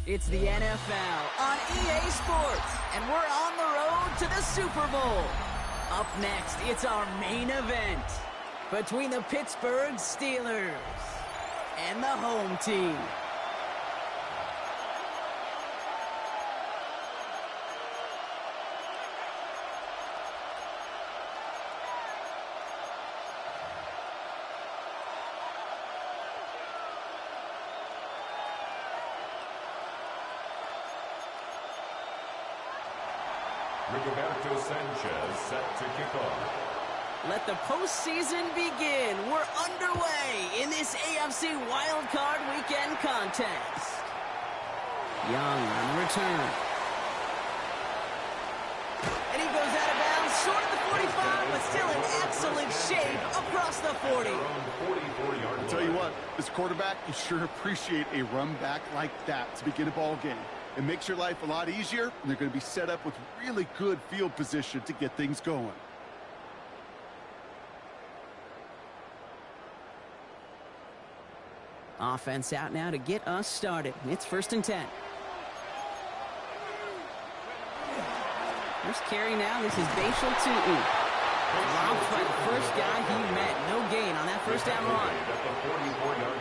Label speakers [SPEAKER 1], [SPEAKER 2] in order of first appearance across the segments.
[SPEAKER 1] It's the NFL on EA Sports, and we're on the road to the Super Bowl. Up next, it's our main event between the Pittsburgh Steelers and the home team.
[SPEAKER 2] Roberto Sanchez set to kick off.
[SPEAKER 1] Let the postseason begin. We're underway in this AFC Wildcard weekend contest. Young on the return. And he goes out of bounds, short of the 45, but still in excellent shape across the 40.
[SPEAKER 3] I'll tell you what, this quarterback, you sure appreciate a run back like that to begin a ball game. It makes your life a lot easier, and they're going to be set up with really good field position to get things going.
[SPEAKER 1] Offense out now to get us started. It's 1st and 10. First carry now. This is Bisons. Dropped by the first guy he met. No gain on that first down run.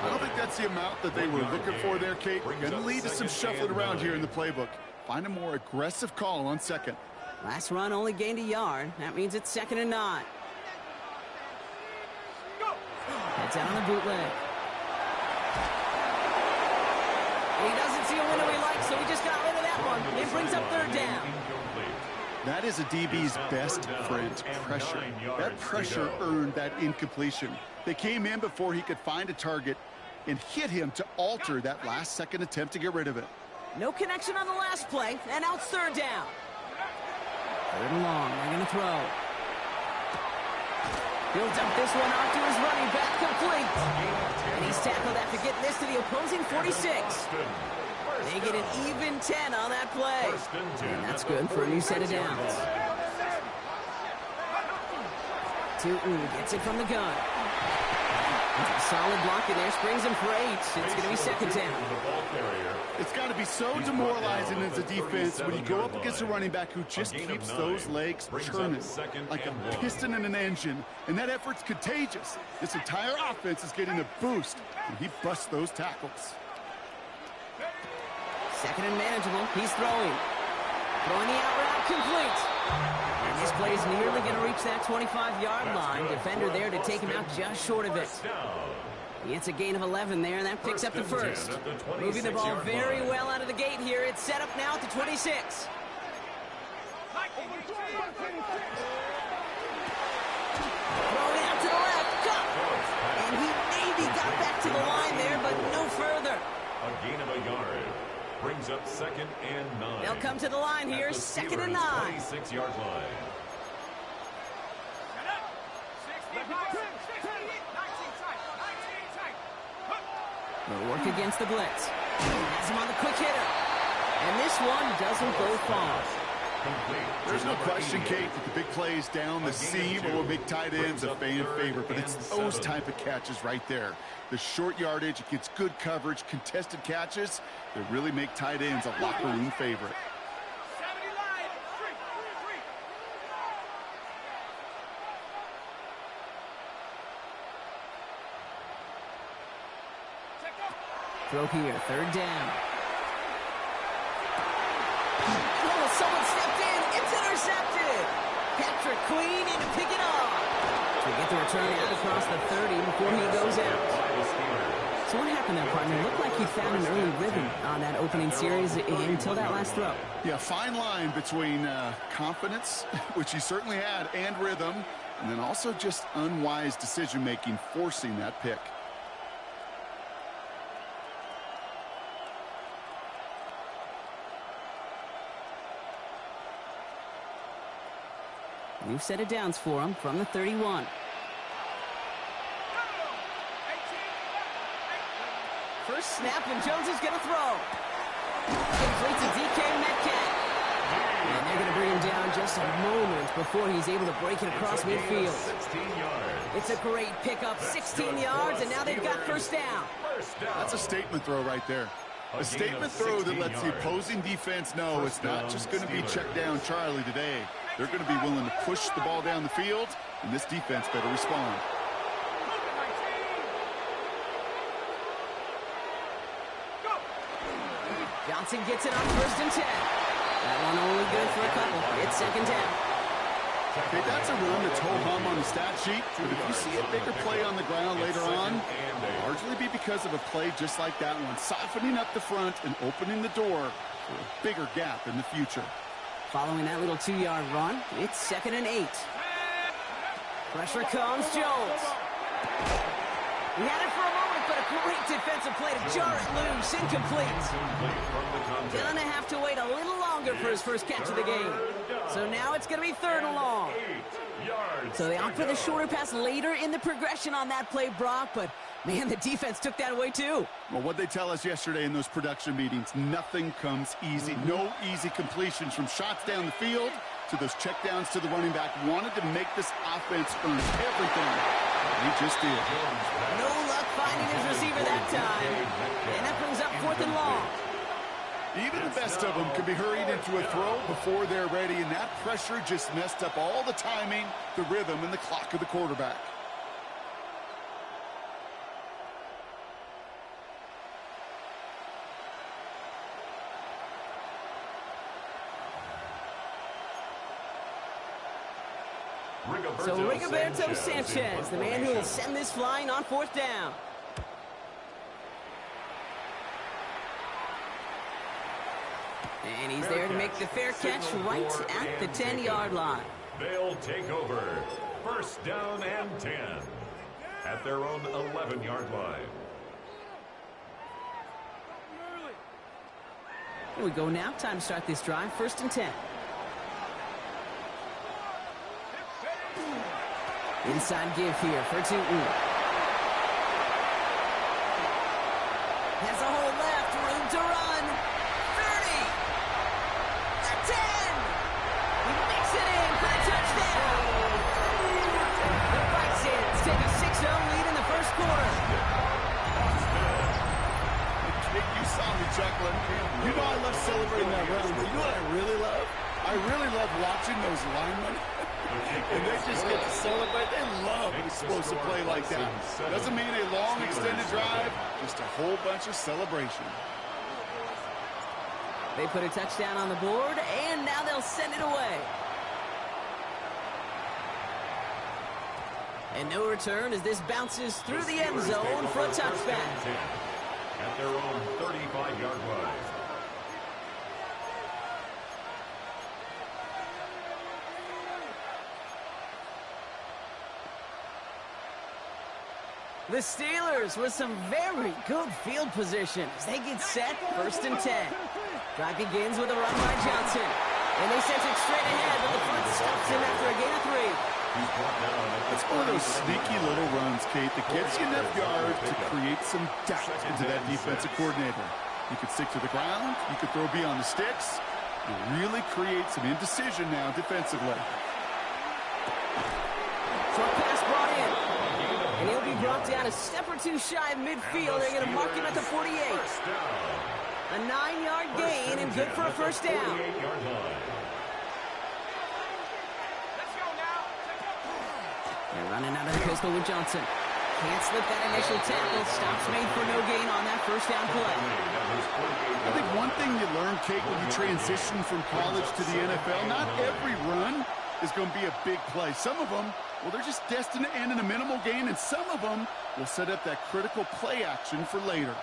[SPEAKER 3] I don't think that's the amount that they were looking for there, Kate. Going to lead to some shuffling around here in the playbook. Find a more aggressive call on second.
[SPEAKER 1] Last run only gained a yard. That means it's 2nd and 9. Heads out on the bootleg. And he doesn't see a window he likes, so he just got rid of that one. It brings up 3rd down.
[SPEAKER 3] That is a DB's best friend, pressure. That pressure earned that incompletion. They came in before he could find a target and hit him to alter that last-second attempt to get rid of it.
[SPEAKER 1] No connection on the last play, and out 3rd down. 3rd and long, they're going to throw. He'll dump this one off to his running back, complete. And he's tackled after getting this to the opposing 46. They get an even 10 on that play. And that's good for a new set of downs. Tootin gets it from the gun. Solid block in there, springs him for 8. It's going to be 2nd down.
[SPEAKER 3] It's got to be so demoralizing as a defense when you go up against a running back who just keeps those legs churning like a piston in an engine. And that effort's contagious. This entire offense is getting a boost when he busts those tackles.
[SPEAKER 1] 2nd and manageable. He's throwing. Throwing the out route, complete. And this play is nearly going to reach that 25-yard line. Defender there to take him out just short of it. He gets a gain of 11 there, and that picks up the 1st. Moving the ball very well out of the gate here. It's set up now at the 26. Throwing out to the left. Cup. And he maybe got back to the line there, but no further.
[SPEAKER 2] A gain of a yard. Brings up 2nd and 9.
[SPEAKER 1] They'll come to the line here, 2nd and 9.
[SPEAKER 2] 26-yard line.
[SPEAKER 1] They'll work against the blitz. Has him on the quick hitter. And this one doesn't go far.
[SPEAKER 3] There's no question, Kate, that the big plays down the seam or big tight ends a fan favorite, but it's those type of catches right there. The short yardage, it gets good coverage, contested catches that really make tight ends a locker room favorite.
[SPEAKER 1] Throw here, 3rd down. Oh, someone stepped in. It's intercepted. Patrick Queen in to pick it off. To get the return out across the 30 before he goes out. So what happened there, partner? It looked like he found an early rhythm on that opening series until that last throw.
[SPEAKER 3] Yeah, fine line between confidence, which he certainly had, and rhythm, and then also just unwise decision-making, forcing that pick.
[SPEAKER 1] New set of downs for him from the 31. First snap, and Jones is going to throw. Complete to DK Metcalf. And they're going to bring him down just a moment before he's able to break it across midfield. It's a great pickup, 16 yards, and now they've got 1st down.
[SPEAKER 3] That's a statement throw right there. A statement throw that lets the opposing defense know it's not just going to be check down Charlie today. They're going to be willing to push the ball down the field, and this defense better respond.
[SPEAKER 1] Johnson gets it on 1st and 10. That one only good for a couple. It's 2nd down.
[SPEAKER 3] Okay, that's a run that's ho-hum on the stat sheet, but if you see a bigger play on the ground later on, it'll largely be because of a play just like that one, softening up the front and opening the door for a bigger gap in the future.
[SPEAKER 1] Following that little 2-yard run, it's 2nd and 8. Pressure comes, Jones. He had it for a moment, but a great defensive play to jar it loose. Incomplete. Gonna have to wait a little longer for his first catch of the game. So now it's gonna be 3rd and long. So they opt for the shorter pass later in the progression on that play, Brock, but man, the defense took that away too.
[SPEAKER 3] Well, what they tell us yesterday in those production meetings, nothing comes easy. No easy completions from shots down the field to those checkdowns to the running back. Wanted to make this offense earn everything. He just did.
[SPEAKER 1] No luck finding his receiver that time. And that brings up 4th and long.
[SPEAKER 3] Even the best of them can be hurried into a throw before they're ready, and that pressure just messed up all the timing, the rhythm, and the clock of the quarterback.
[SPEAKER 1] So Rigoberto Sanchez, the man who will send this flying on 4th down. And he's there to make the fair catch right at the 10-yard line.
[SPEAKER 2] They'll take over. 1st down and 10 at their own 11-yard line.
[SPEAKER 1] Here we go now. Time to start this drive. 1st and 10. Inside give here for Tootin. Has a hole left, room to run. 30. The 10. He makes it in for the touchdown. The Bisons take a 6-0 lead in the 1st quarter.
[SPEAKER 3] You saw me chuckling. You know I love celebrating that run, but you know what I really love? I really love watching those linemen. And they just get to celebrate. They love explosive play like that. Doesn't mean a long extended drive, just a whole bunch of celebration.
[SPEAKER 1] They put a touchdown on the board, and now they'll send it away. And no return as this bounces through the end zone for a touchback.
[SPEAKER 2] At their own 35-yard line.
[SPEAKER 1] The Steelers with some very good field position as they get set, 1st and 10. Drive begins with a run by Johnson. And they send it straight ahead, but the front stops him after a gain of 3.
[SPEAKER 3] It's one of those sneaky little runs, Kate, that gets you enough yards to create some doubt into that defensive coordinator. You could stick to the ground. You could throw beyond the sticks. You really create some indecision now defensively.
[SPEAKER 1] Short pass brought in. And he'll be brought down a step or two shy of midfield. They're going to mark him at the 48. A 9-yard gain and good for a 1st down. They're running out of the pistol with Johnson. Can't slip that initial tackle. Stops made for no gain on that 1st down play.
[SPEAKER 3] I think one thing you learn, Kate, when you transition from college to the NFL, not every run is going to be a big play. Some of them, well, they're just destined to end in a minimal gain, and some of them will set up that critical play action for later.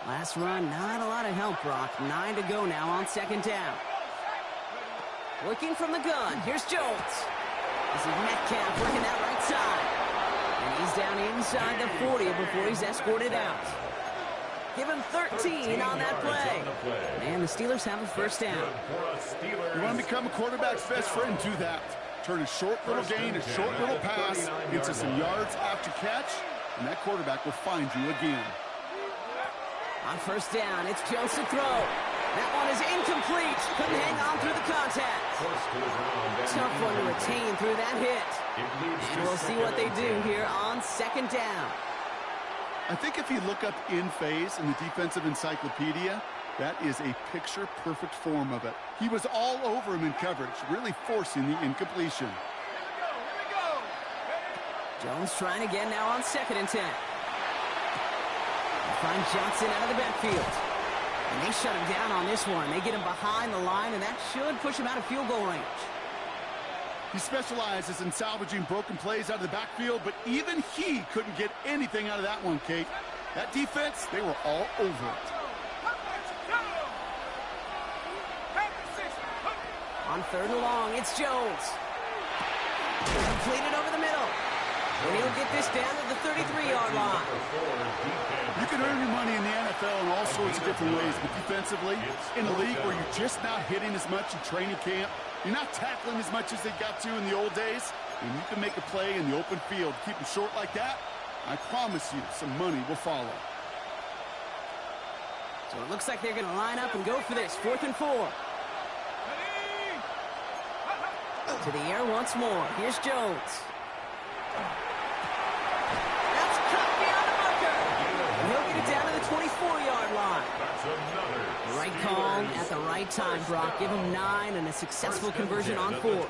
[SPEAKER 1] Last run, not a lot of help, Brock. 9 to go now on 2nd down. Looking from the gun, here's Jones. This is Metcalf working that right side. And he's down inside the 40 before he's escorted out. Give him 13 on that play. And the Steelers have a 1st down.
[SPEAKER 3] You want to become a quarterback's best friend, do that. Turn a short little gain, a short little pass into some yards after catch, and that quarterback will find you again.
[SPEAKER 1] On first down, it's Jones to throw. That one is incomplete. Couldn't hang on through the contact. Tough one to retain through that hit. And we'll see what they do here on second down.
[SPEAKER 3] I think if you look up in phase in the defensive encyclopedia, that is a picture-perfect form of it. He was all over him in coverage, really forcing the incompletion.
[SPEAKER 1] Jones trying again now on 2nd and 10. They find Johnson out of the backfield. And they shut him down on this one. They get him behind the line, and that should push him out of field goal range.
[SPEAKER 3] He specializes in salvaging broken plays out of the backfield, but even he couldn't get anything out of that one, Kate. That defense, they were all over it.
[SPEAKER 1] On 3rd and long, it's Jones. Completed over the middle. And he'll get this down to the 33-yard line.
[SPEAKER 3] You can earn your money in the NFL in all sorts of different ways, but defensively, in a league where you're just not hitting as much in training camp, you're not tackling as much as they got to in the old days, and you can make a play in the open field. Keep them short like that, I promise you some money will follow.
[SPEAKER 1] So it looks like they're going to line up and go for this. 4th and 4. To the air once more. Here's Jones. That's cut beyond the marker. And he'll get it down to the 24-yard line. The right call at the right time, Brock. Give him 9 and a successful conversion on 4.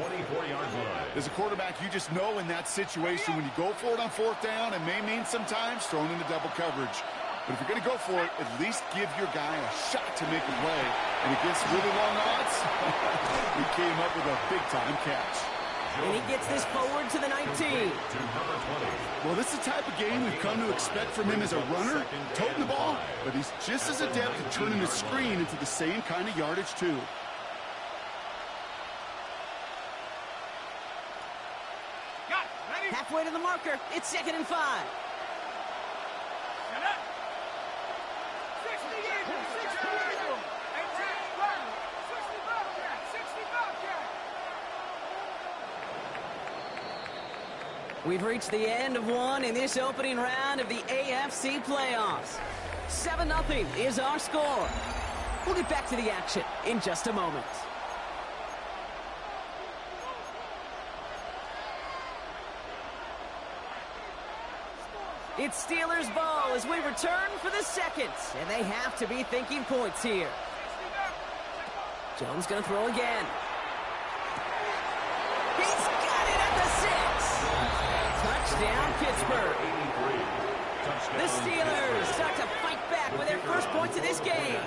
[SPEAKER 3] As a quarterback, you just know in that situation when you go for it on 4th down, it may mean sometimes throwing into double coverage. But if you're going to go for it, at least give your guy a shot to make a play. And against really long odds, he came up with a big-time catch.
[SPEAKER 1] And he gets this forward to the 19.
[SPEAKER 3] Well, this is the type of game we've come to expect from him as a runner, toting the ball, but he's just as adept at turning the screen into the same kind of yardage, too.
[SPEAKER 1] Halfway to the marker. It's 2nd and 5. We've reached the end of one in this opening round of the AFC playoffs. 7-0 is our score. We'll get back to the action in just a moment. It's Steelers ball as we return for the second, and they have to be thinking points here. Jones going to throw again. He's got it at the 6. Touchdown, Pittsburgh. The Steelers start to fight back with their first points of this game.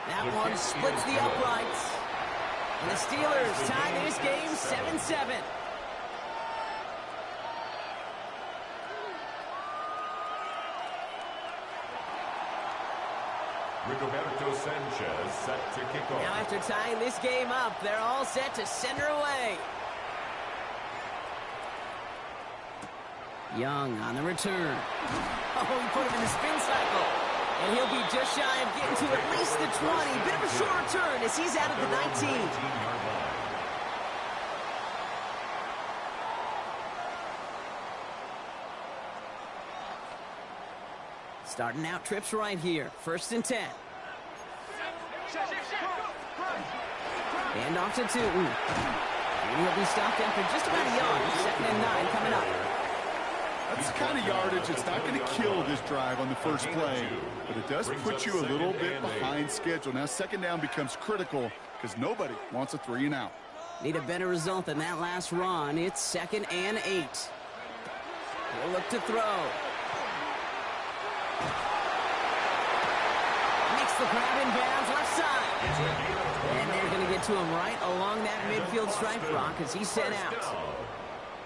[SPEAKER 1] That one splits the uprights. And the Steelers tie this game 7-7.
[SPEAKER 2] Rigoberto Sanchez set to kick off.
[SPEAKER 1] Now after tying this game up, they're all set to send her away. Young on the return. Oh, he put him in the spin cycle. And he'll be just shy of getting to at least the 20. Bit of a short return as he's out of the 19. Starting out trips right here. 1st and 10. And off to Tootin. And he'll be stopped after just about a yard. 2nd and 9 coming up.
[SPEAKER 3] That's the kind of yardage that's not going to kill this drive on the first play, but it does put you a little bit behind schedule. Now 2nd down becomes critical because nobody wants a 3 and out.
[SPEAKER 1] Need a better result than that last run. It's 2nd and 8. He'll look to throw. Makes the grab in bounds left side. And they're going to get to him right along that midfield stripe, Brock, as he's sent out.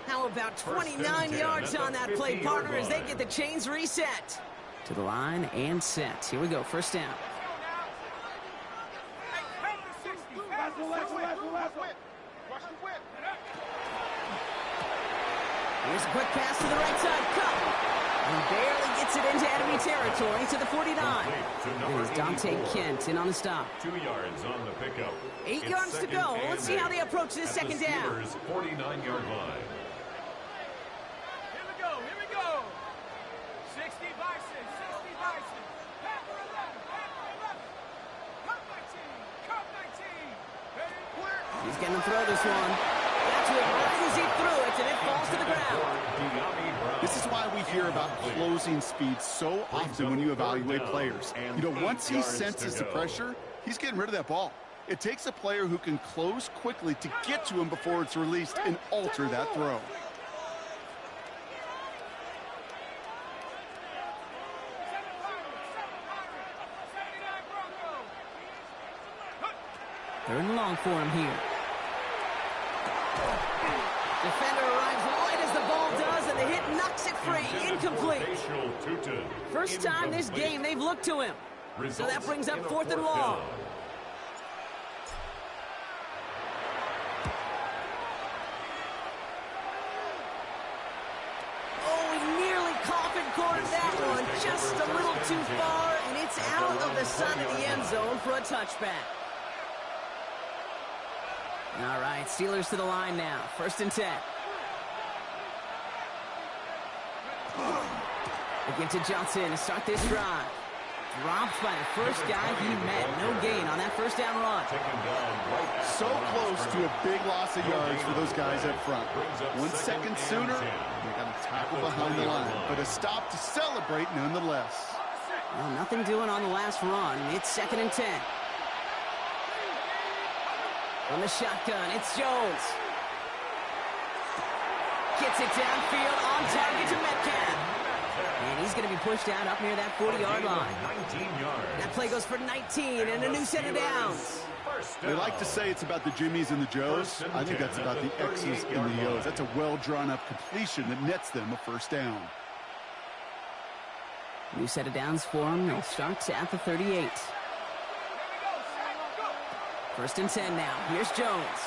[SPEAKER 1] How about 29 yards on that play, partner, as they get the chains reset. To the line and set. Here we go, 1st down. Here's a quick pass to the right side. Cut. He barely gets it into enemy territory to the 49. And it's Dante Kent in on the stop.
[SPEAKER 2] 2 yards on the pickup.
[SPEAKER 1] 8 yards to go. Let's see how they approach this 2nd down.
[SPEAKER 2] 49-yard line.
[SPEAKER 4] Here we go.
[SPEAKER 1] He's going to throw this one. That's it right as he threw it, and it falls to the ground.
[SPEAKER 3] This is why we hear about closing speed so often when you evaluate players. You know, once he senses the pressure, he's getting rid of that ball. It takes a player who can close quickly to get to him before it's released and alter that throw.
[SPEAKER 1] Third and long for him here. Defender arrives right as the ball does, and the hit knocks it free. Incomplete. First time this game they've looked to him. So that brings up 4th and long. Oh, he nearly coffin cornered that one. Just a little too far, and it's out of the side of the end zone for a touchback. All right, Steelers to the line now. 1st and 10. They give to Johnson to start this drive. Dropped by the first guy he met. No gain on that first down run.
[SPEAKER 3] So close to a big loss of yards for those guys up front. 1 second sooner, they got a tackle behind the line. But a stop to celebrate nonetheless.
[SPEAKER 1] Well, nothing doing on the last run. It's 2nd and 10. From the shotgun, it's Jones. Gets it downfield, on target to Metcalf. And he's going to be pushed out up near that 40-yard line. That play goes for 19 and a new set of downs.
[SPEAKER 3] They like to say it's about the Jimmies and the Joes. I think that's about the X's and the O's. That's a well-drawn-up completion that nets them a first down.
[SPEAKER 1] New set of downs for him. They'll start at the 38. 1st and 10 now. Here's Jones.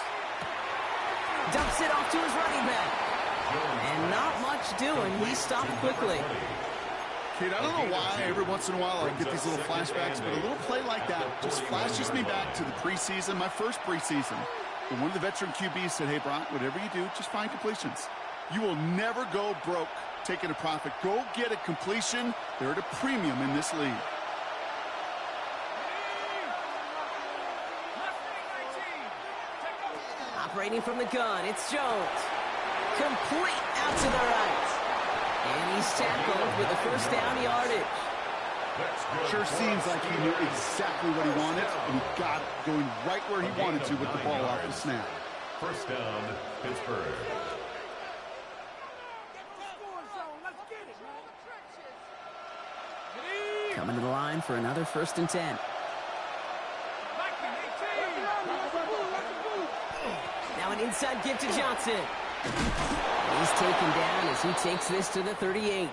[SPEAKER 1] Dumps it off to his running back. And not much doing. He stopped quickly.
[SPEAKER 3] Kid, I don't know why every once in a while I get these little flashbacks, but a little play like that just flashes me back to the preseason, my first preseason. And one of the veteran QBs said, hey, Brock, whatever you do, just find completions. You will never go broke taking a profit. Go get a completion. They're at a premium in this league.
[SPEAKER 1] Operating from the gun, it's Jones. Complete out to the right. And he's tackled with the first down yardage.
[SPEAKER 3] Sure seems like he knew exactly what he wanted, and he got it, going right where he wanted to with the ball off the snap.
[SPEAKER 2] First down, Pittsburgh.
[SPEAKER 1] Coming to the line for another 1st and 10. Now an inside give to Johnson. He's taken down as he takes this to the 38.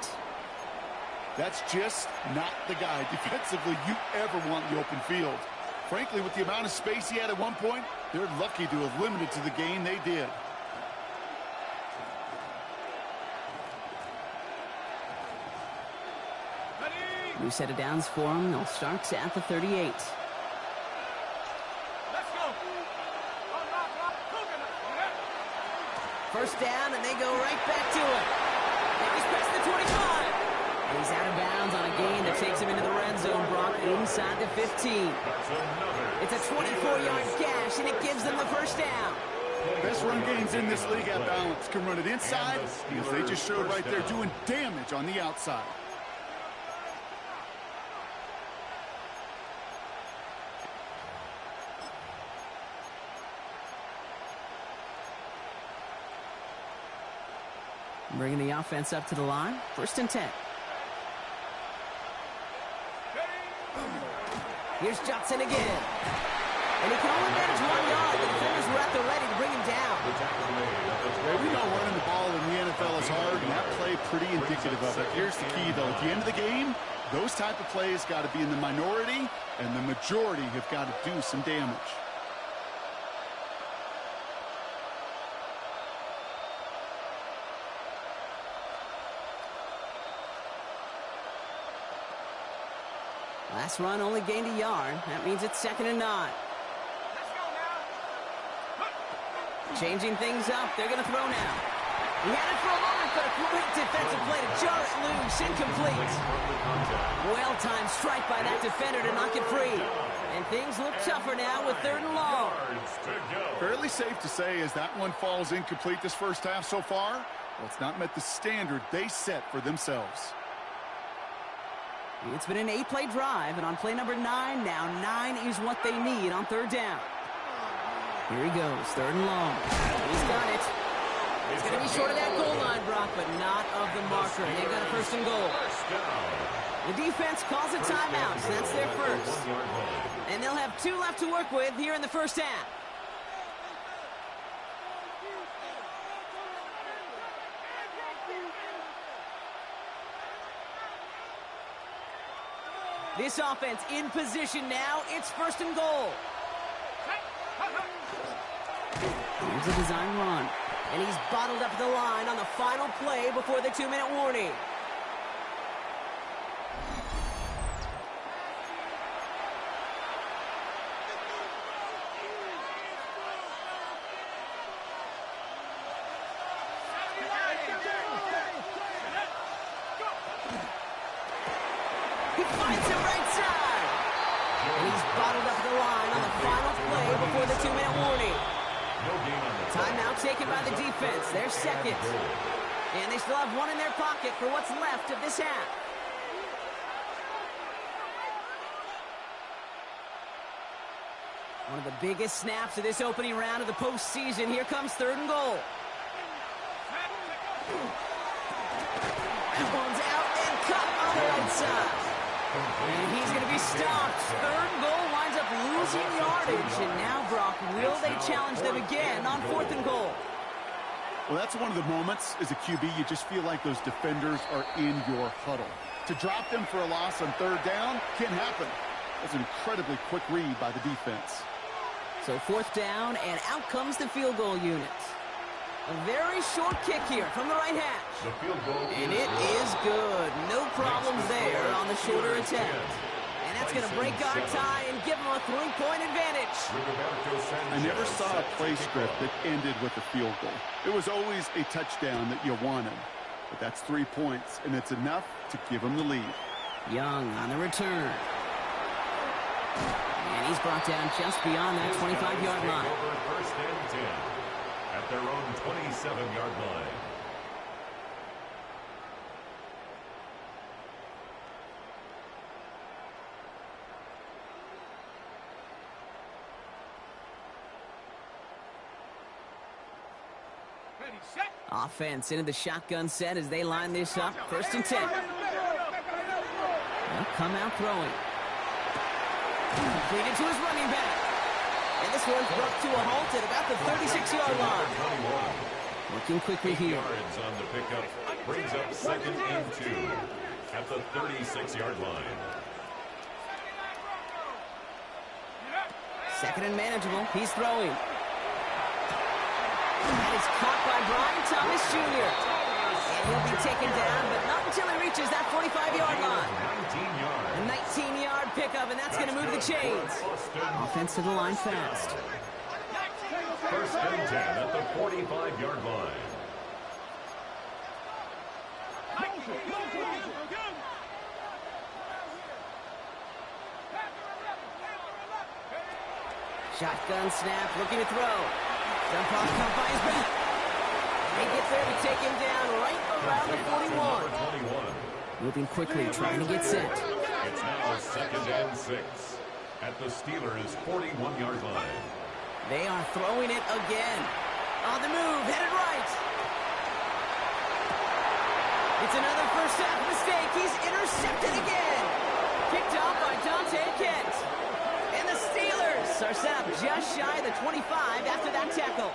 [SPEAKER 3] That's just not the guy defensively you ever want in the open field. Frankly, with the amount of space he had at one point, they're lucky to have limited to the gain they did.
[SPEAKER 1] New set of downs for him. They'll start at the 38. First down, and they go right back to it. Now he's past the 25. And he's out of bounds on a gain that takes him into the red zone, Brock, inside the 15. It's a 24-yard gash, and it gives them the first down.
[SPEAKER 3] Best run games in this league at balance can run it inside, because they just showed right there doing damage on the outside.
[SPEAKER 1] Bringing the offense up to the line. 1st and 10. Here's Johnson again. And he can only manage 1 yard. The defenders were at the ready to bring him down.
[SPEAKER 3] Well, we know running the ball in the NFL is hard, and that play pretty indicative of it. Here's the key, though. At the end of the game, those type of plays got to be in the minority, and the majority have got to do some damage.
[SPEAKER 1] Last run only gained a yard. That means it's 2nd and 9. Changing things up. They're going to throw now. He had it for a moment, but a great defensive play to jar it loose. Incomplete. Well-timed strike by that defender to knock it free. And things look tougher now with 3rd and long.
[SPEAKER 3] Fairly safe to say as that one falls incomplete this first half so far, well, it's not met the standard they set for themselves.
[SPEAKER 1] It's been an 8-play drive, and on play number 9, now 9 is what they need on 3rd down. Here he goes, 3rd and long. He's got it. It's going to be short of that goal line, Brock, but not of the marker. And they've got a 1st and goal. The defense calls a timeout, so that's their first. And they'll have 2 left to work with here in the first half. This offense in position now. It's 1st and goal. Here's a design run. And he's bottled up the line on the final play before the 2-minute warning. He finds him right side. And he's bottled up the line on the final play before the 2-minute warning. Timeout taken by the defense. Their second. And they still have 1 in their pocket for what's left of this half. One of the biggest snaps of this opening round of the postseason. Here comes 3rd and goal. That one's out and cut on the right side. And he's going to be stopped. 3rd and goal winds up losing yardage. And now, Brock, will they challenge them again on 4th and goal?
[SPEAKER 3] Well, that's one of the moments as a QB you just feel like those defenders are in your huddle. To drop them for a loss on 3rd down can happen. That's an incredibly quick read by the defense.
[SPEAKER 1] So 4th down, and out comes the field goal unit. A very short kick here from the right hash. And it is good. No problems there on the shorter attempt. And that's going to break our tie and give them a 3-point advantage.
[SPEAKER 3] I never saw a play script that ended with a field goal. It was always a touchdown that you wanted. But that's 3 points, and it's enough to give them the lead.
[SPEAKER 1] Young on the return. And he's brought down just beyond that 25-yard line.
[SPEAKER 2] First and 10 at their own 27-yard line.
[SPEAKER 1] Offense into the shotgun set as they line this up. 1st and 10. They'll come out throwing. Completed to his running back. And this one's brought to a halt at about the 36-yard line. Working quickly here.
[SPEAKER 2] Yards on the pickup brings up 2nd and 2 at the 36-yard line.
[SPEAKER 1] 2nd and manageable. He's throwing. That is caught by Brian Thomas Jr. And he'll be taken down, but not until he reaches that 45-yard line.
[SPEAKER 2] 19 yards.
[SPEAKER 1] A 19-yard pickup, and that's going to move the chains. Offense to the line fast.
[SPEAKER 2] 1st and 10 at the 45-yard line.
[SPEAKER 1] Shotgun snap, looking to throw. Dump off, caught by his back. They get there to take him down right around the 41. Moving quickly, trying to get set.
[SPEAKER 2] It's now 2nd and 6 at the Steelers' 41-yard line.
[SPEAKER 1] They are throwing it again. On the move, headed right. It's another first half mistake. He's intercepted again. Picked up by Dante Kent. And the Steelers are set up just shy of the 25 after that tackle.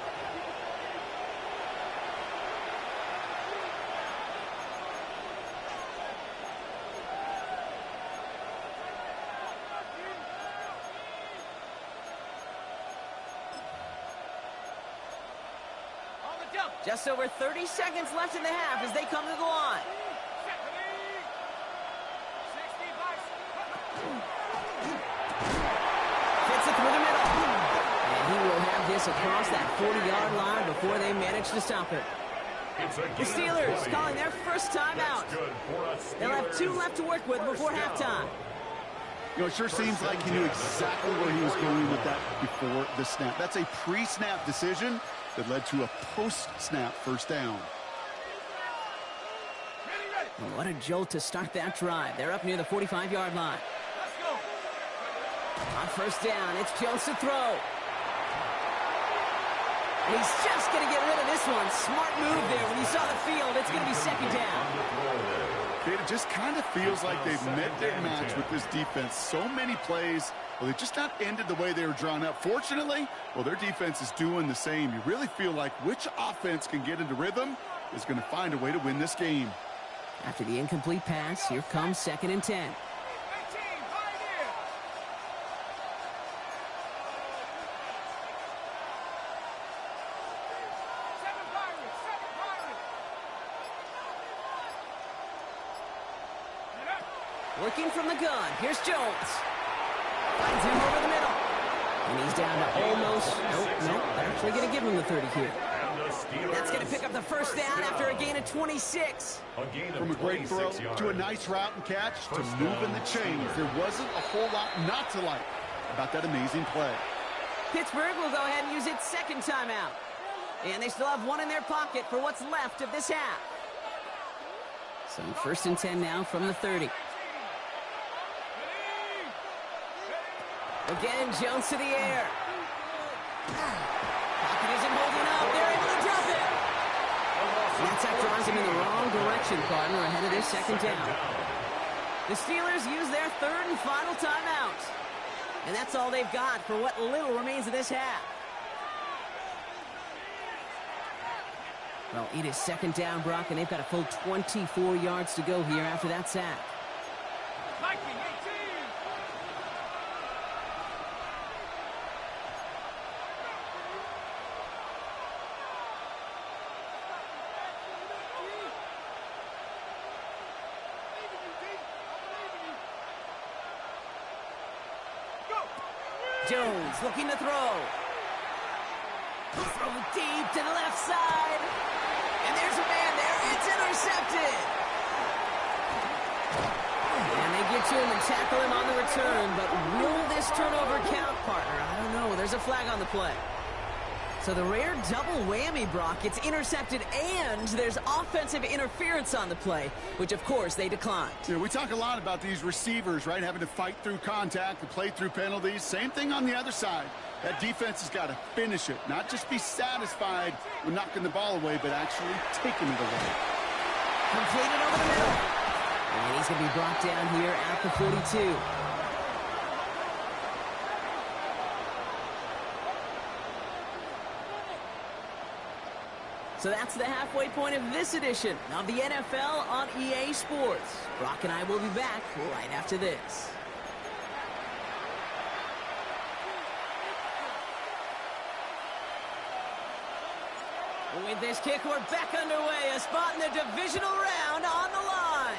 [SPEAKER 1] Just over 30 seconds left in the half as they come to the line. Fits it through the middle. And he will have this across that 40-yard line before they manage to stop it. The Steelers calling their first timeout. They'll have 2 left to work with before halftime.
[SPEAKER 3] You know, it sure seems like he knew exactly where he was going with that before the snap. That's a pre-snap decision that led to a post-snap first down.
[SPEAKER 1] Well, what a jolt to start that drive. They're up near the 45-yard line. On first down, it's Jones to throw. And he's just going to get rid of this one. Smart move there. When you saw the field, it's going to be second down.
[SPEAKER 3] It just kind of feels like they've met their match with this defense. So many plays, well, they just not ended the way they were drawn up. Fortunately, well, their defense is doing the same. You really feel like which offense can get into rhythm is going to find a way to win this game.
[SPEAKER 1] After the incomplete pass, here comes 2nd and 10. Working from the gun. Here's Jones. Finds him over the middle. And he's down to almost... Nope. They're actually going to give him the 30 here. That's going to pick up the first down after a gain of 26.
[SPEAKER 3] From a great throw to a nice route and catch to moving the chains. There wasn't a whole lot not to like about that amazing play.
[SPEAKER 1] Pittsburgh will go ahead and use its second timeout. And they still have 1 in their pocket for what's left of this half. So 1st and 10 now from the 30. Again, Jones to the air. Pocket isn't holding up. They're able to drop it. And that sack drives him in the wrong direction, partner, ahead of their second down. The Steelers use their 3rd and final timeout. And that's all they've got for what little remains of this half. Well, it is second down, Brock, and they've got a full 24 yards to go here after that sack. Jones looking to throw. Throw deep to the left side. And there's a man there. It's intercepted. And they get to him and tackle him on the return. But will this turnover count, partner? I don't know. There's a flag on the play. So the rare double whammy, Brock. It's intercepted and there's offensive interference on the play, which, of course, they declined.
[SPEAKER 3] Yeah, we talk a lot about these receivers, right, having to fight through contact, to play through penalties. Same thing on the other side. That defense has got to finish it, not just be satisfied with knocking the ball away, but actually taking it away.
[SPEAKER 1] Completed over the middle. And he's going to be brought down here at the 42. So that's the halfway point of this edition of the NFL on EA Sports. Brock and I will be back right after this. With this kick, we're back underway. A spot in the divisional round on the line.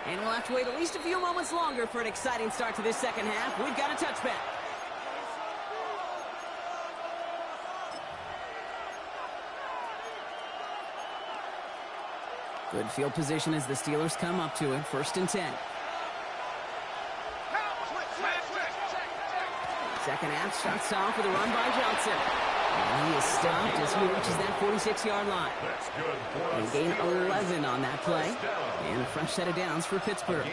[SPEAKER 1] And we'll have to wait at least a few moments longer for an exciting start to this second half. We've got a touchback. Good field position as the Steelers come up to it. 1st and 10. Second half starts off with a run by Johnson. And he is stopped as he reaches that 46-yard line. And gain 11 on that play. And a fresh set of downs for Pittsburgh.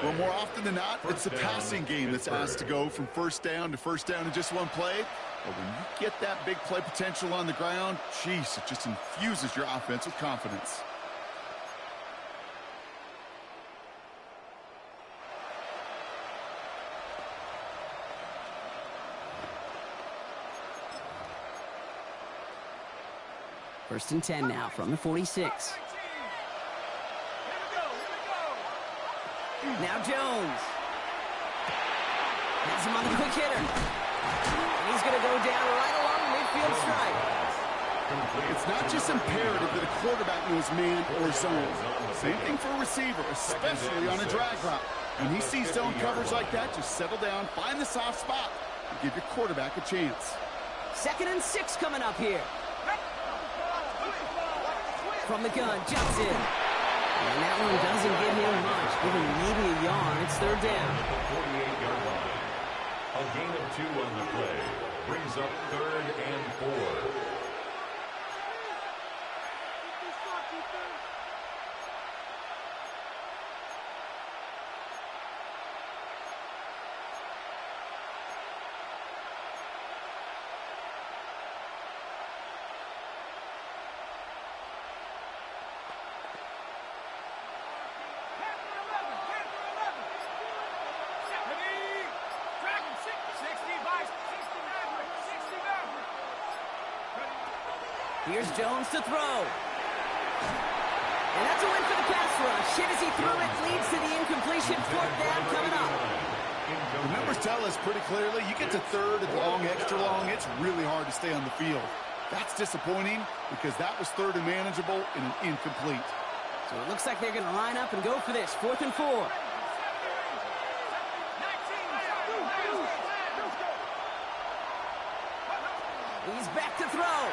[SPEAKER 3] Well, more often than not, it's the passing game that's asked to go from first down in just one play. But when you get that big play potential on the ground, geez, it just infuses your offense with confidence.
[SPEAKER 1] First and 10 now from the 46. Now Jones. Has him on the quick hitter. And he's going to go down right along the midfield stripe.
[SPEAKER 3] It's not just imperative that a quarterback knows man or zone. Same thing for a receiver, especially on a drag route. When he sees zone coverage like that, just settle down, find the soft spot, and give your quarterback a chance.
[SPEAKER 1] 2nd and 6 coming up here. From the gun, jumps in. And that one doesn't get him much, giving maybe a yard. It's 3rd down.
[SPEAKER 2] At the 48-yard line. A gain of 2 on the play. Brings up 3rd and 4.
[SPEAKER 1] Here's Jones to throw. And that's a win for the pass rush. Hit as he threw it, leads to the incompletion. 4th down coming up.
[SPEAKER 3] The numbers tell us pretty clearly, you get to 3rd and long, extra long, it's really hard to stay on the field. That's disappointing because that was 3rd and manageable and an incomplete.
[SPEAKER 1] So it looks like they're going to line up and go for this. 4th and 4. He's back to throw.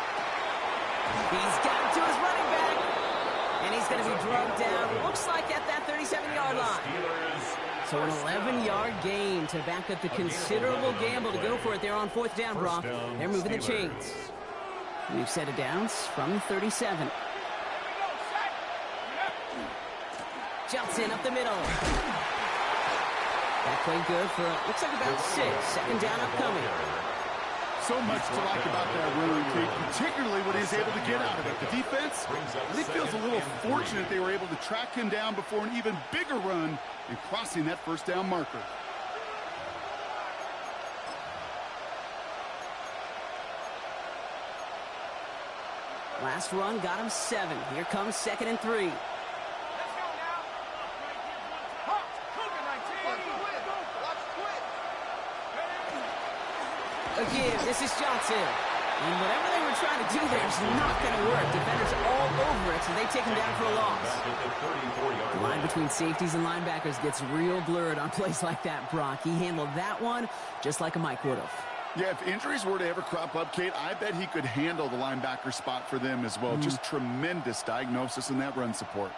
[SPEAKER 1] He's got it to his running back. And he's going to be drugged down. Looks like at that 37-yard line. So an 11-yard gain to back up the considerable gamble to go for it there on 4th down, Brock. They're moving the chains. We've set it downs from the 37. Jumps in up the middle. That played good for, looks like about 6. 2nd down upcoming.
[SPEAKER 3] So much to like about that run, Kate, particularly what he's able to get out of it. The defense, I think, feels a little fortunate they were able to track him down before an even bigger run and crossing that 1st down marker.
[SPEAKER 1] Last run got him 7. Here comes 2nd and 3. Again, this is Johnson. And whatever they were trying to do there is not going to work. Defenders all over it, so they take him down for a loss. The line between safeties and linebackers gets real blurred on plays like that, Brock. He handled that one just like a Mike would have.
[SPEAKER 3] Yeah, if injuries were to ever crop up, Kate, I bet he could handle the linebacker spot for them as well. Just tremendous diagnosis in that run support.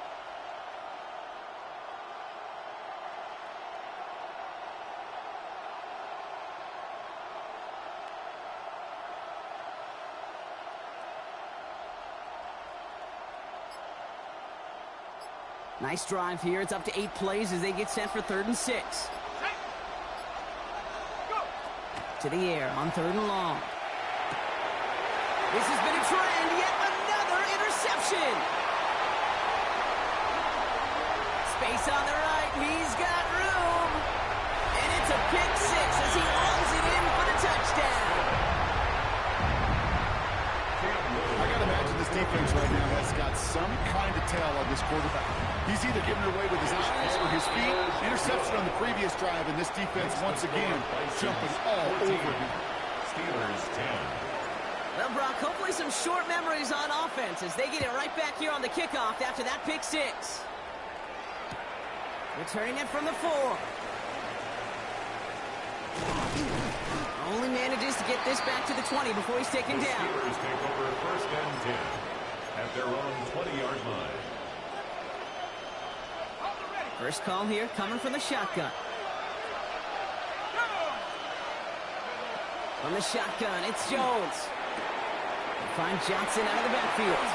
[SPEAKER 1] Nice drive here. It's up to 8 plays as they get set for 3rd and 6. To the air on 3rd and long. This has been a trend. Yet another interception. Space on the right. He's got room. And it's a pick 6 as he runs it in for the touchdown.
[SPEAKER 3] I got to imagine this defense right now has got some kind of tell on this quarterback. He's either giving it away with his eyes or his feet. Interception on the previous drive, and this defense once again jumping all over him.
[SPEAKER 2] Steelers 10.
[SPEAKER 1] Well, Brock, hopefully some short memories on offense as they get it right back here on the kickoff after that pick 6. Returning it from the 4. Only manages to get this back to the 20 before he's taken down.
[SPEAKER 2] Steelers take over 1st and 10 at their own 20-yard line.
[SPEAKER 1] First call here coming from the shotgun. From the shotgun, it's Jones. Find Johnson out of the backfield.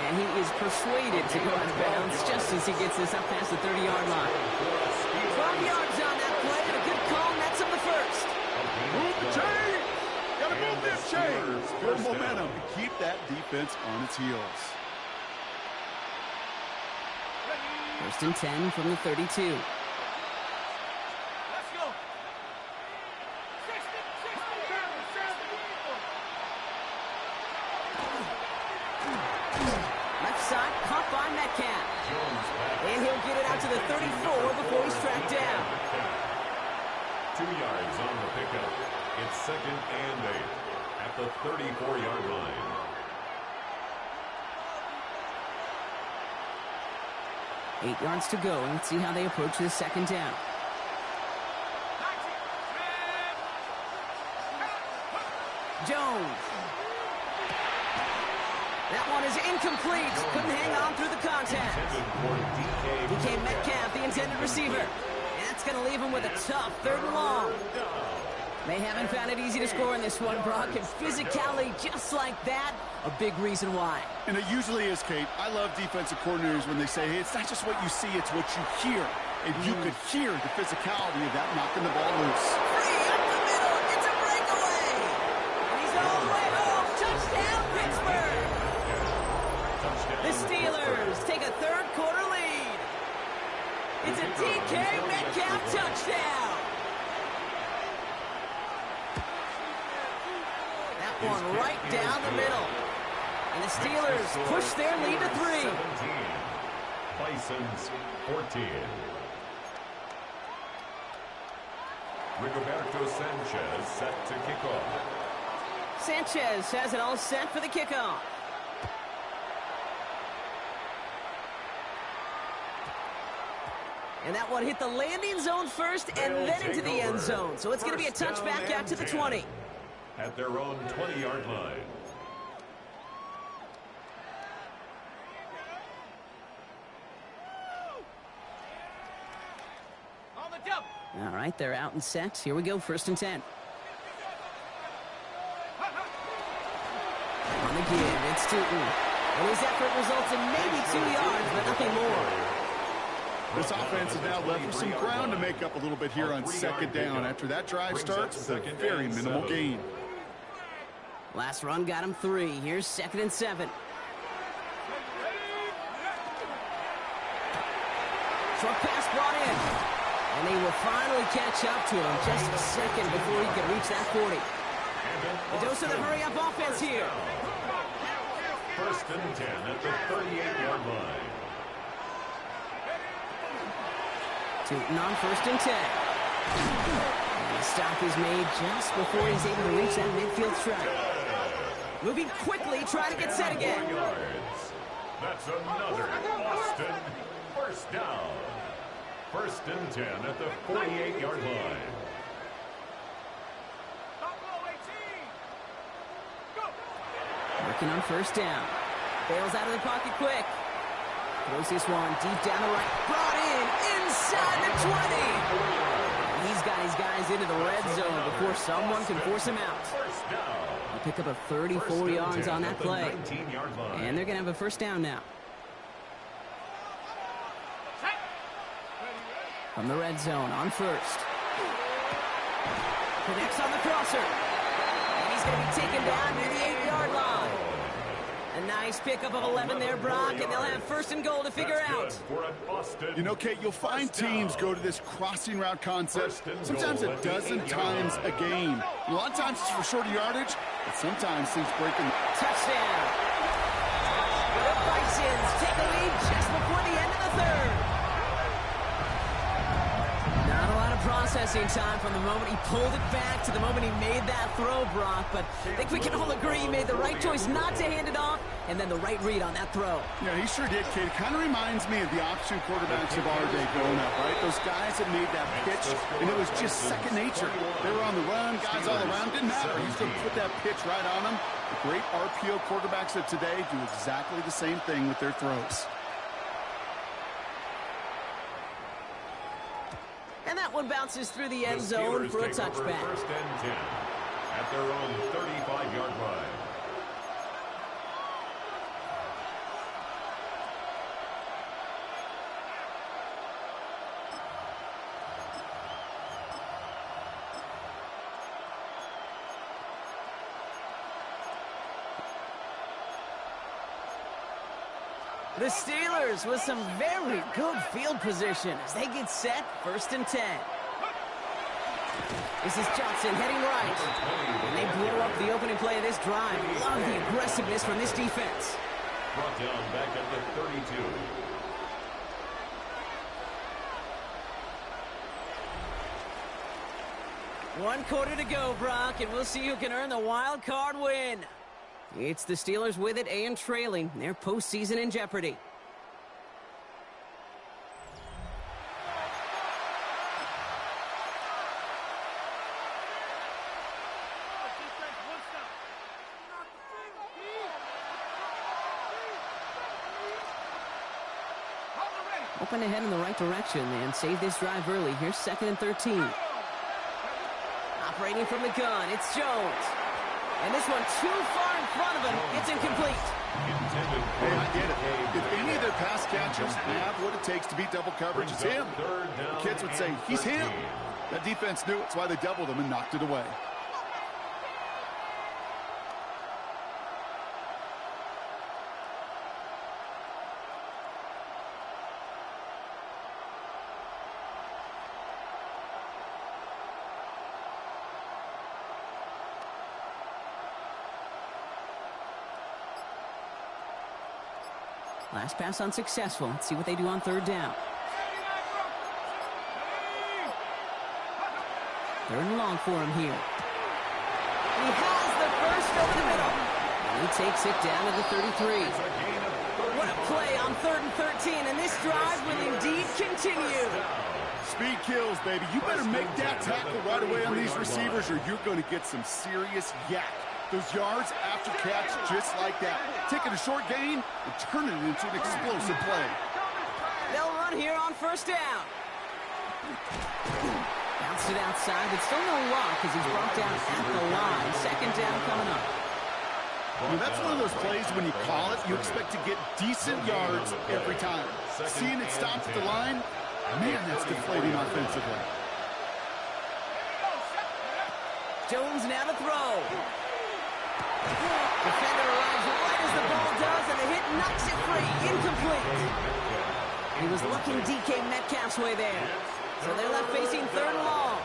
[SPEAKER 1] And he is persuaded to go out of bounds just as he gets this up past the 30-yard line. 12 yards on that play, and a good call, and that's him the 1st.
[SPEAKER 3] Move the chain! Gotta move this chain! Good momentum to keep that defense on its heels.
[SPEAKER 1] 1st and 10 from the 32.
[SPEAKER 4] Let's go.
[SPEAKER 1] Left side, caught by Metcalf. And he'll get it out to the 34 before he's tracked down.
[SPEAKER 2] 2 yards on the pickup. It's 2nd and 8 at the 34-yard line.
[SPEAKER 1] Eight yards to go, and let's see how they approach this 2nd down. Jones. That one is incomplete. Couldn't hang on through the contact. DK Metcalf, the intended receiver. That's going to leave him with a tough 3rd and long. They haven't found it easy to score in this one, Brock, and physicality just like that, a big reason why.
[SPEAKER 3] And it usually is, Kate. I love defensive coordinators when they say, hey, it's not just what you see, it's what you hear. And you could hear the physicality of that knocking the ball loose.
[SPEAKER 1] Free up the middle. It's a breakaway. And he's all the way home. Touchdown, Pittsburgh. The Steelers take a 3rd quarter lead. It's a DK Metcalf touchdown. That one right down the middle. And the Steelers push their lead to 3.
[SPEAKER 2] Bisons 14. Rigoberto Sanchez set to kick off.
[SPEAKER 1] Sanchez has it all set for the kickoff. And that one hit the landing zone first and then into the end zone. So it's going to be a touchback out to the 20.
[SPEAKER 2] At their own 20-yard line.
[SPEAKER 1] All right, they're out and set. Here we go, 1st and 10. On the give, it's Tootin. And his effort results in maybe 2 yards, but nothing more.
[SPEAKER 3] This offense is now left with some ground to make up a little bit here on 2nd down after that drive starts with a very minimal gain.
[SPEAKER 1] Last run got him 3. Here's 2nd and 7. Short pass brought in. And they will finally catch up to him just a second before he can reach that 40. A dose of the hurry-up offense here.
[SPEAKER 2] 1st and 10 at the 38-yard line.
[SPEAKER 1] Tootin on 1st and 10. And the stop is made just before he's able to reach that midfield strike. Moving quickly, trying to get set again.
[SPEAKER 2] 4 yards. That's another Boston 1st down. 1st and 10 at the 48-yard line.
[SPEAKER 1] Working on 1st down. Bails out of the pocket quick. Throws this one deep down the right. Brought in inside the 20. He's got his guys into the red zone before someone can force him out. He'll pick up a 34 yards on that play. And they're going to have a 1st down now. From the red zone on 1st. Connects on the crosser. And he's going to be taken down near the 8-yard line. A nice pickup of 11 there, Brock, and they'll have 1st and goal to figure out.
[SPEAKER 3] You know, Kate, you'll find teams go to this crossing route concept sometimes a dozen times a game. A lot of times it's for shorter yardage, but sometimes things break in.
[SPEAKER 1] Touchdown. The Bisons take a lead just before the end of the 3rd. Not a lot of processing time from the moment he pulled it back to the moment he made that throw, Brock, but I think we can all agree he made the right choice not to hand it off and then the right read on that throw.
[SPEAKER 3] Yeah, he sure did, Kate. It kind of reminds me of the option quarterbacks of our day growing up, right? Those guys that made that pitch, and it was just second nature. They were on the run, guys all around, didn't matter. He's going to put that pitch right on them. The great RPO quarterbacks of today do exactly the same thing with their throws.
[SPEAKER 1] And that one bounces through the end zone for a touchback.
[SPEAKER 2] 1st and 10 at their own 35-yard line.
[SPEAKER 1] The Steelers with some very good field position as they get set, 1st and 10. This is Johnson heading right. And they blow up the opening play of this drive. Love the aggressiveness from this defense.
[SPEAKER 2] Brought down back at the 32.
[SPEAKER 1] One quarter to go, Brock, and we'll see who can earn the wild card win. It's the Steelers with it and trailing. Their postseason in jeopardy. hoping to head in the right direction and save this drive early. Here's 2nd and 13. Operating from the gun, it's Jones. And this one too far in front of him. It's incomplete.
[SPEAKER 3] Hey, I get it. If any of their pass catchers have what it takes to beat double coverage, it's him. The kids would say, he's him. That defense knew it. That's why they doubled him and knocked it away.
[SPEAKER 1] Last pass unsuccessful. Let's see what they do on 3rd down. 3rd and long for him here. He has the first over the middle. And he takes it down to the 33. What a play on 3rd and 13, and this drive will indeed continue.
[SPEAKER 3] Speed kills, baby. You better make that tackle right away on these receivers or you're going to get some serious yak. Those yards after catch just like that. Taking a short gain and turning it into an explosive play.
[SPEAKER 1] They'll run here on 1st down. Bounced it outside, but still no loss because he's brought down at the line. 2nd down coming up.
[SPEAKER 3] Well, that's one of those plays when you call it, you expect to get decent yards every time. Seeing it stop at the line, man, that's deflating offensively.
[SPEAKER 1] Jones now to throw. Defender arrives right as the ball does, and the hit knocks it free. Incomplete. He was looking DK Metcalf's way there. So they're left facing 3rd and long.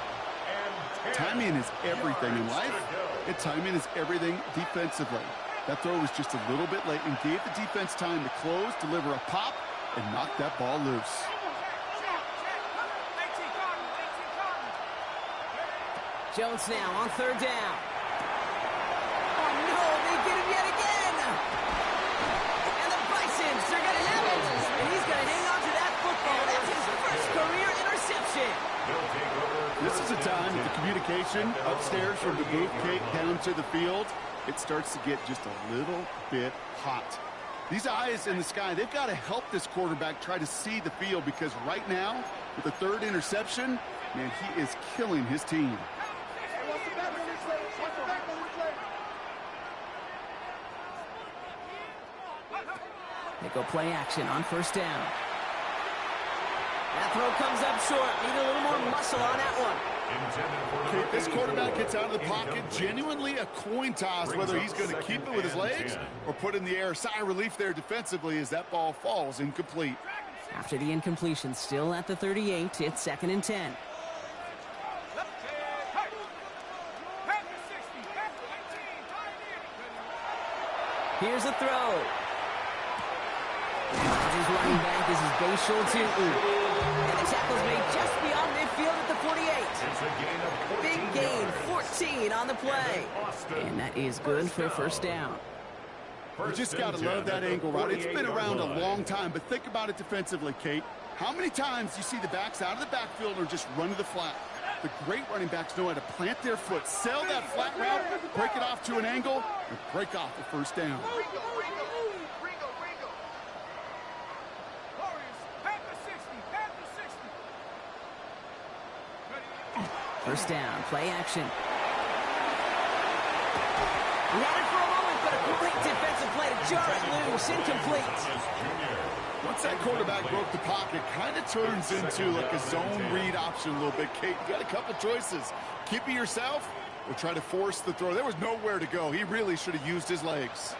[SPEAKER 3] Timing is everything in life, and timing is everything defensively. That throw was just a little bit late and gave the defense time to close, deliver a pop, and knock that ball loose.
[SPEAKER 1] Jones now on 3rd down. Oh, no, they get him yet again. And the Bisons are going to have it. And he's going to hang on to that football. That's his first career interception.
[SPEAKER 3] This is a time that the communication upstairs from the booth cake down to the field, it starts to get just a little bit hot. These eyes in the sky, they've got to help this quarterback try to see the field because right now, with the 3rd interception, man, he is killing his team.
[SPEAKER 1] They go play action on 1st down. That throw comes up short. Need a little more muscle on that one.
[SPEAKER 3] Okay, this quarterback gets out of the pocket, genuinely a coin toss, whether he's going to keep it with his legs or put in the air. Sigh of relief there defensively as that ball falls incomplete.
[SPEAKER 1] After the incompletion, still at the 38, it's 2nd and 10. Here's a throw. His running back, this is Bayshore Tinton. And the tackle's made just beyond midfield at the 48. Big gain, 14 on the play. And that is good for a 1st down.
[SPEAKER 3] You just got to love that angle route. It's been around a long time, but think about it defensively, Kate. How many times you see the backs out of the backfield or just run to the flat? The great running backs know how to plant their foot, sell that flat route, break it off to an angle, and break off the 1st down.
[SPEAKER 1] 1st down, play action. He had it for a moment, but a great defensive play to jar it loose, incomplete.
[SPEAKER 3] Once that quarterback broke the pocket, kind of turns into like a zone read option a little bit, Kate. You got a couple choices. Keep it yourself or try to force the throw. There was nowhere to go. He really should have used his legs.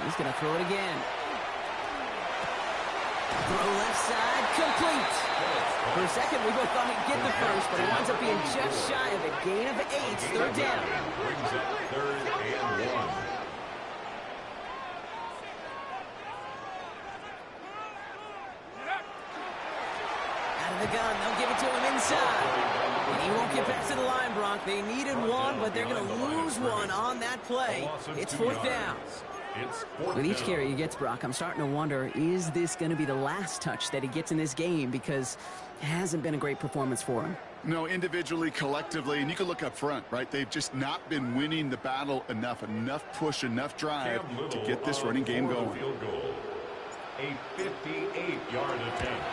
[SPEAKER 1] He's going to throw it again. Throw left side, complete. For a second, we both thought he'd get the first, but he winds up being just shy of a gain of 8. 3rd down.
[SPEAKER 2] Brings up 3rd and 1.
[SPEAKER 1] Out of the gun, they'll give it to him inside. And he won't get back to the line, Brock. They needed one, but they're going to lose one on that play. It's 4th down. With each carry he gets, Brock, I'm starting to wonder, is this going to be the last touch that he gets in this game? Because it hasn't been a great performance for him.
[SPEAKER 3] No, individually, collectively, and you can look up front, right? They've just not been winning the battle enough push, enough drive to get this running game going.
[SPEAKER 2] Field goal. A 58-yard attempt.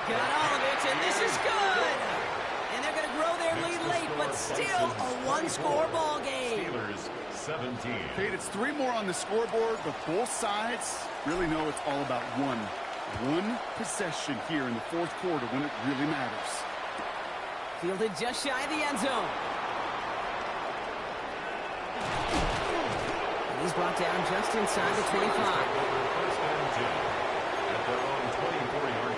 [SPEAKER 1] Got all of it, and this is good! And they're going to grow their lead late, but still a one-score ball game.
[SPEAKER 2] Steelers 17.
[SPEAKER 3] Kate, it's 3 more on the scoreboard, but both sides really know it's all about one possession here in the fourth quarter when it really matters.
[SPEAKER 1] Fielded just shy of the end zone. And he's brought down just inside the 25.
[SPEAKER 2] First and 10 at their own 24-yard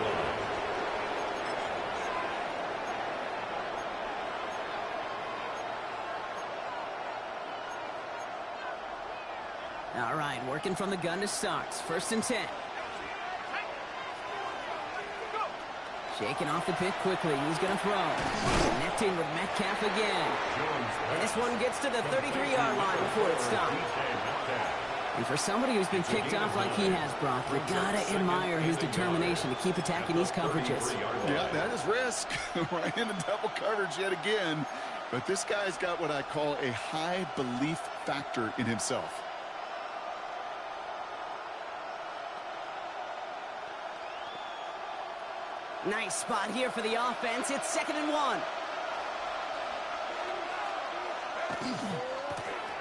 [SPEAKER 2] line.
[SPEAKER 1] All right, working from the gun to start. First and 10. Shaking off the pick quickly. He's going to throw. Connecting with Metcalf again. And this one gets to the 33-yard line before it stopped. And for somebody who's been kicked off like he has, Brock, you got to admire his determination to keep attacking these coverages.
[SPEAKER 3] Yeah, that is risk. Right in the double coverage yet again. But this guy's got what I call a high belief factor in himself.
[SPEAKER 1] Nice spot here for the offense. It's 2nd and 1.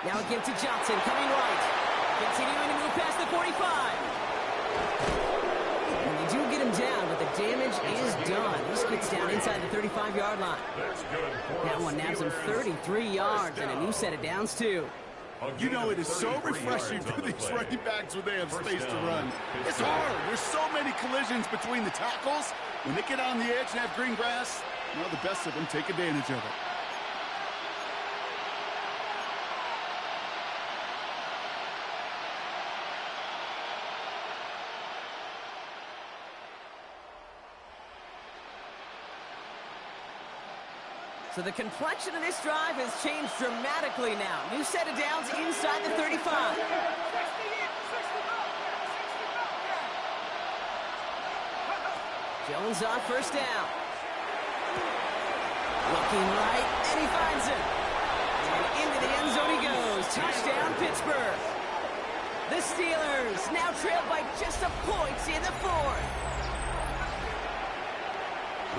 [SPEAKER 1] Now a give to Johnson, coming right. Continuing to move past the 45. And they do get him down, but the damage is done. This gets down inside the 35-yard line. That one nabs him 33 yards and a new set of downs, too.
[SPEAKER 3] You know, it is so refreshing for these running backs when they have space to run. It's hard. There's so many collisions between the tackles. When they get on the edge and have green grass, well, the best of them take advantage of it.
[SPEAKER 1] So the complexion of this drive has changed dramatically now. New set of downs inside the 35. Jones on first down. Looking right, and he finds it. And into the end zone he goes. Touchdown, Pittsburgh. The Steelers now trailed by just a point in the fourth.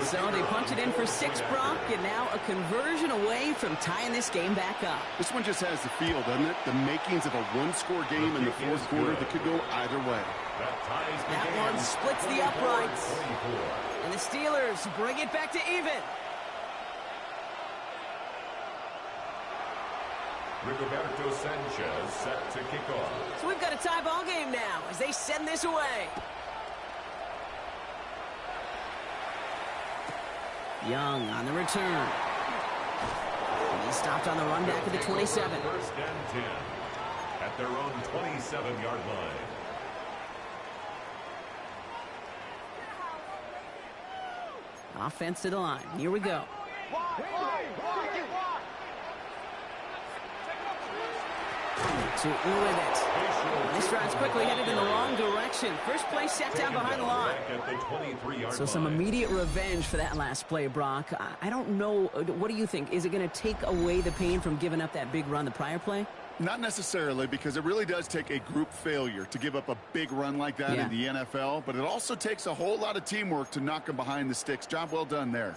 [SPEAKER 1] So they punch it in for 6, Brock, and now a conversion away from tying this game back up.
[SPEAKER 3] This one just has the feel, doesn't it? The makings of a one-score game in the fourth quarter that could go either way.
[SPEAKER 1] That one splits the uprights. And the Steelers bring it back to even.
[SPEAKER 2] Rigoberto Sanchez set to kick off.
[SPEAKER 1] So we've got a tie ball game now as they send this away. Young on the return. And he stopped on the run back at the 27.
[SPEAKER 2] First and 10 at their own 27-yard line.
[SPEAKER 1] Offense to the line. Here we go. To with it. This drive's quickly headed in the wrong direction. First play set down behind the line. So some immediate revenge for that last play, Brock. I don't know. What do you think? Is it going to take away the pain from giving up that big run the prior play?
[SPEAKER 3] Not necessarily, because it really does take a group failure to give up a big run like that in the NFL. But it also takes a whole lot of teamwork to knock them behind the sticks. Job well done there.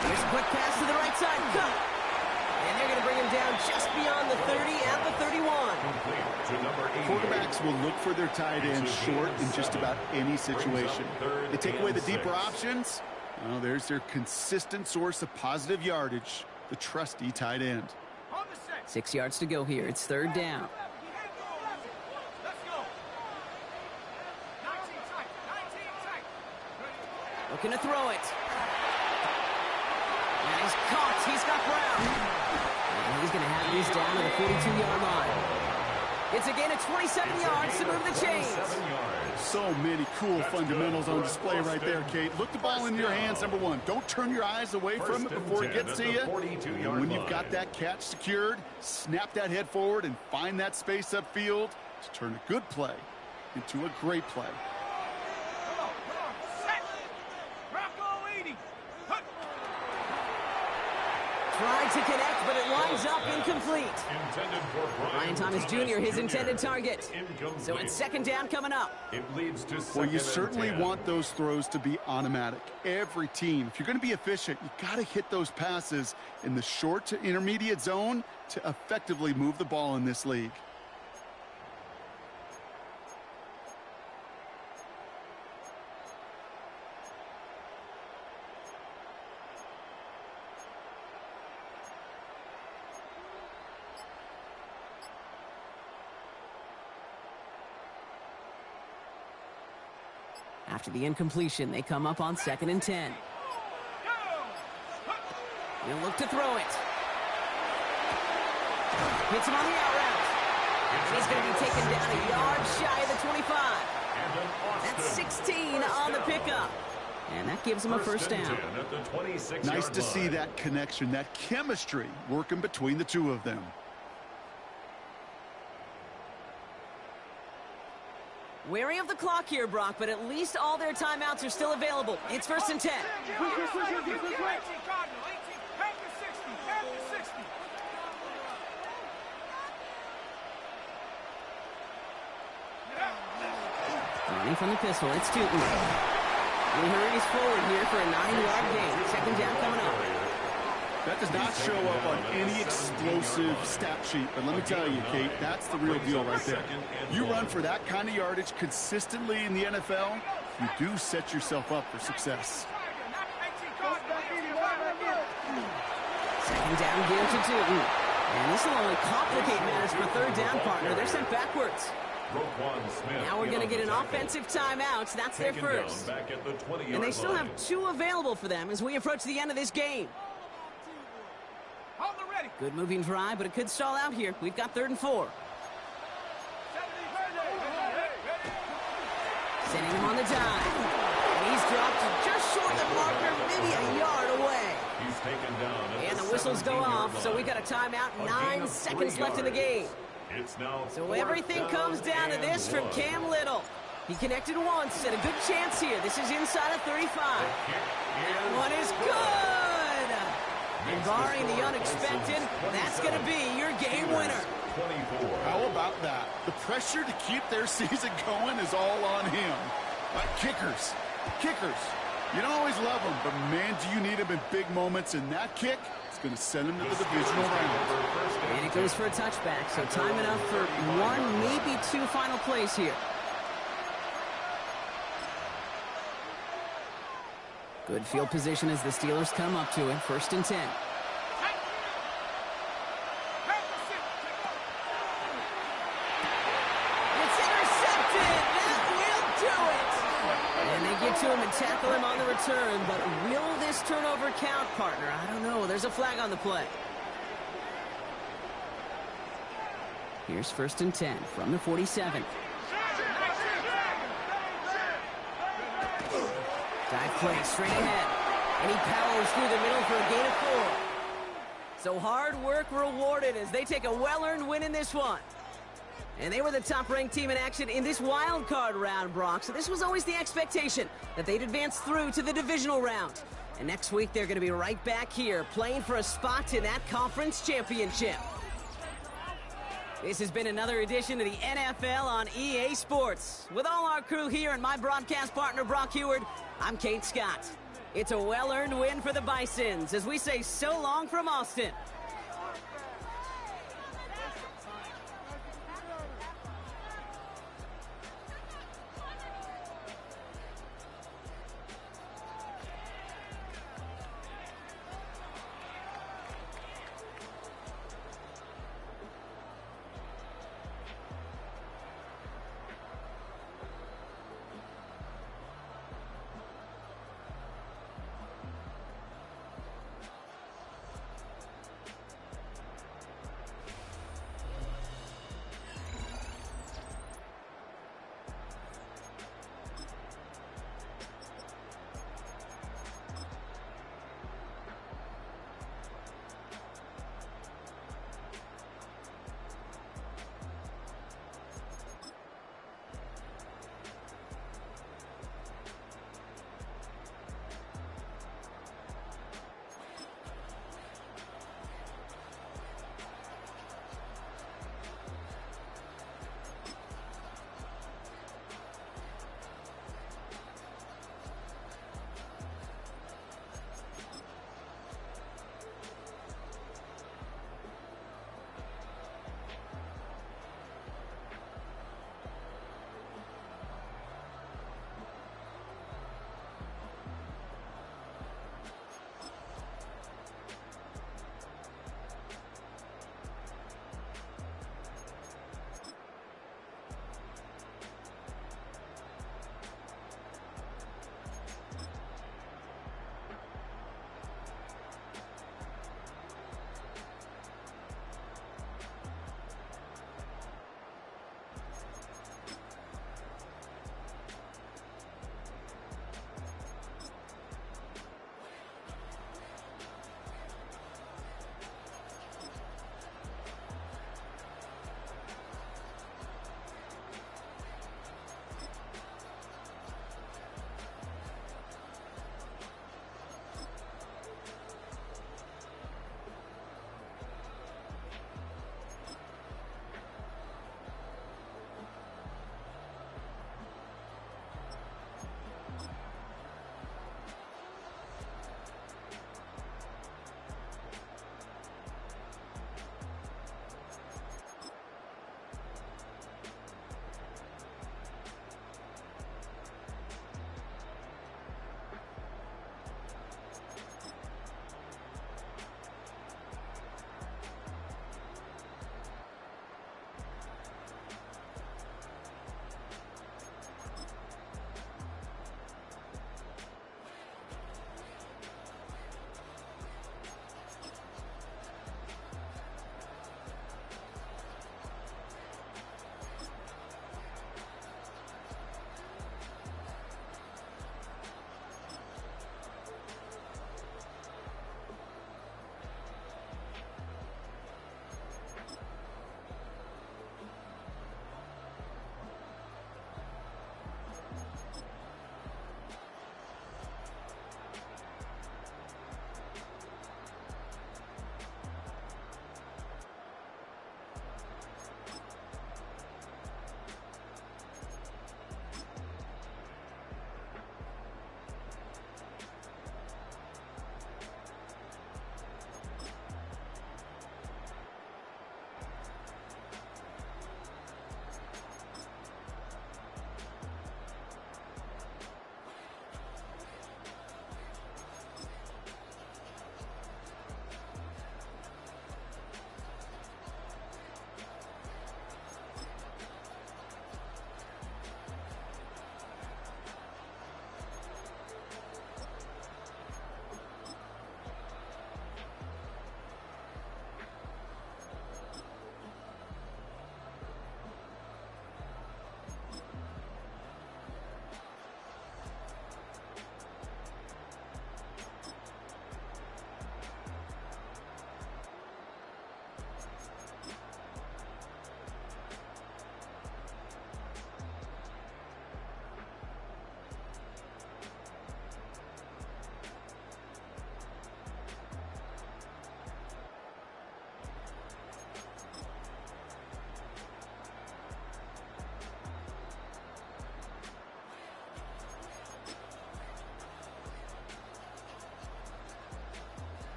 [SPEAKER 1] Here's a quick pass to the right side. Cut. And they're going to bring him down just beyond the 30 at the 31.
[SPEAKER 3] Quarterbacks will look for their tight end short in just about any situation. They take away the deeper options. Well, there's their consistent source of positive yardage, the trusty tight end.
[SPEAKER 1] 6 yards to go here. It's third down. Looking to throw it. And he's caught. He's got Brown. And he's going to have these down to the 42-yard line. It's a gain of 27 yards to move the chains.
[SPEAKER 3] So many cool fundamentals on display right there, Kate. Look the ball into your hands, number one. Don't turn your eyes away from it before it gets to you. And when you've got that catch secured, snap that head forward and find that space upfield to turn a good play into a great play.
[SPEAKER 1] Tried to connect, but it winds up incomplete. Brian Thomas Jr., his intended target. So it's second down coming up.
[SPEAKER 2] It leads to
[SPEAKER 3] Well, you certainly want those throws to be automatic. Every team, if you're going to be efficient, you got to hit those passes in the short to intermediate zone to effectively move the ball in this league.
[SPEAKER 1] After the incompletion, they come up on 2nd and 10. He'll look to throw it. Hits him on the out route. He's going to be taken down a yard shy of the 25. That's 16 on the pickup. And that gives him a first down.
[SPEAKER 3] Nice to see that connection, that chemistry working between the two of them.
[SPEAKER 1] Wary of the clock here, Brock, but at least all their timeouts are still available. It's 1st and 10. Running from the pistol, it's Tootin. He hurries forward here for a 9-yard gain. Second down coming up.
[SPEAKER 3] That does not show up on any explosive stat sheet, but let me tell you, Kate, that's the real deal right there. You run for that kind of yardage consistently in the NFL, you do set yourself up for success.
[SPEAKER 1] Second down gear to Tootin. And this will only complicate matters for third down, partner. They're sent backwards. Now we're going to get an offensive timeout. That's their first. And they still have 2 available for them as we approach the end of this game. Good moving drive, but it could stall out here. We've got 3rd and 4. Sending him on the dive. And he's dropped just short of the marker, maybe a yard away.
[SPEAKER 2] He's taken down.
[SPEAKER 1] And the whistles go off, so we got a timeout. 9 seconds left in the game. So everything comes down to this from Cam Little. He connected once, and a good chance here. This is inside of 35. That one is good. And barring the unexpected, that's going to be your game winner.
[SPEAKER 3] How about that? The pressure to keep their season going is all on him. Kickers. You don't always love them, but man, do you need them in big moments, and that kick is going to send them to the divisional round.
[SPEAKER 1] And it goes for a touchback, so time enough for 1, maybe 2 final plays here. Good field position as the Steelers come up to it. 1st and 10. It's intercepted. That will do it. And they get to him and tackle him on the return. But will this turnover count, partner? I don't know. There's a flag on the play. Here's 1st and 10 from the 47. Dive play straight ahead. And he powers through the middle for a gain of 4. So hard work rewarded as they take a well-earned win in this one. And they were the top-ranked team in action in this wild card round, Brock. So this was always the expectation that they'd advance through to the divisional round. And next week they're going to be right back here playing for a spot in that conference championship. This has been another edition of the NFL on EA Sports. With all our crew here and my broadcast partner, Brock Heward, I'm Kate Scott. It's a well-earned win for the Bisons as we say so long from Austin.